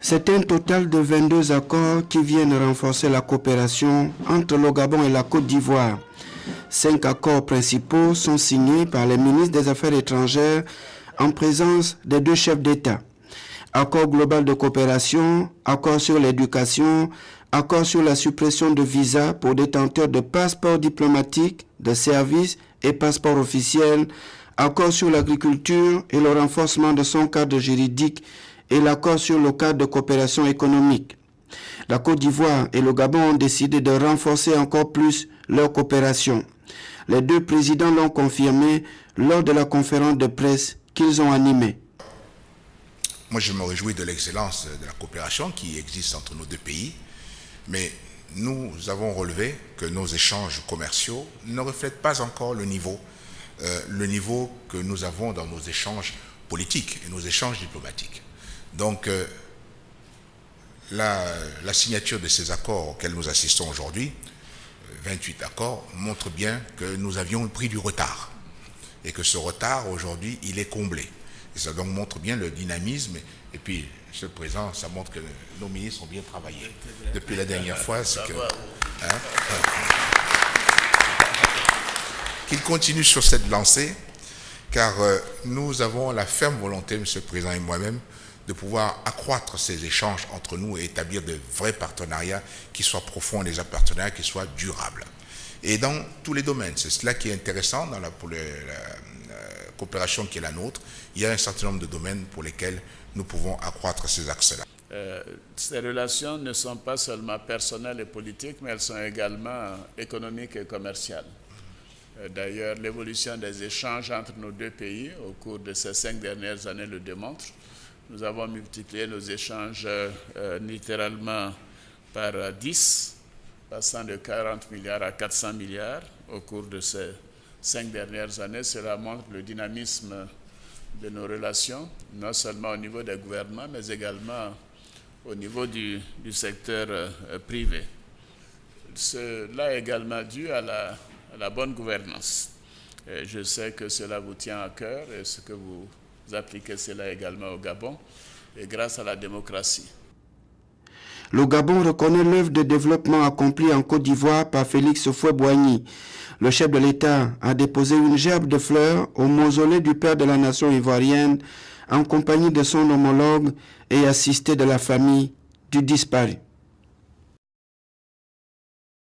C'est un total de 22 accords qui viennent renforcer la coopération entre le Gabon et la Côte d'Ivoire. 5 accords principaux sont signés par les ministres des Affaires étrangères en présence des 2 chefs d'État. Accord global de coopération, accord sur l'éducation, accord sur la suppression de visas pour détenteurs de passeports diplomatiques, de services et passeports officiels, accord sur l'agriculture et le renforcement de son cadre juridique et l'accord sur le cadre de coopération économique. La Côte d'Ivoire et le Gabon ont décidé de renforcer encore plus leur coopération. Les 2 présidents l'ont confirmé lors de la conférence de presse qu'ils ont animée. Moi, je me réjouis de l'excellence de la coopération qui existe entre nos 2 pays, mais nous avons relevé que nos échanges commerciaux ne reflètent pas encore le niveau que nous avons dans nos échanges politiques et nos échanges diplomatiques. Donc, la signature de ces accords auxquels nous assistons aujourd'hui, 28 accords, montre bien que nous avions pris du retard et que ce retard, aujourd'hui, il est comblé. Et ça donc montre bien le dynamisme. Et puis, Monsieur le Président, ça montre que nos ministres ont bien travaillé. Depuis la dernière fois, c'est que... Qu'ils continuent sur cette lancée, car nous avons la ferme volonté, Monsieur le Président et moi-même, de pouvoir accroître ces échanges entre nous et établir de vrais partenariats qui soient profonds, des partenariats qui soient durables. Et dans tous les domaines, c'est cela qui est intéressant pour la coopération qui est la nôtre. Il y a un certain nombre de domaines pour lesquels nous pouvons accroître ces axes-là. Ces relations ne sont pas seulement personnelles et politiques, mais elles sont également économiques et commerciales. D'ailleurs, l'évolution des échanges entre nos 2 pays au cours de ces 5 dernières années le démontre. Nous avons multiplié nos échanges littéralement par 10, passant de 40 milliards à 400 milliards au cours de ces 5 dernières années. Cela montre le dynamisme de nos relations, non seulement au niveau des gouvernements, mais également au niveau du secteur privé. Cela est également dû à la bonne gouvernance. Et je sais que cela vous tient à cœur et ce que vous appliquez cela également au Gabon, et grâce à la démocratie. Le Gabon reconnaît l'œuvre de développement accomplie en Côte d'Ivoire par Félix Houphouët-Boigny. Le chef de l'État a déposé une gerbe de fleurs au mausolée du père de la nation ivoirienne en compagnie de son homologue et assisté de la famille du disparu.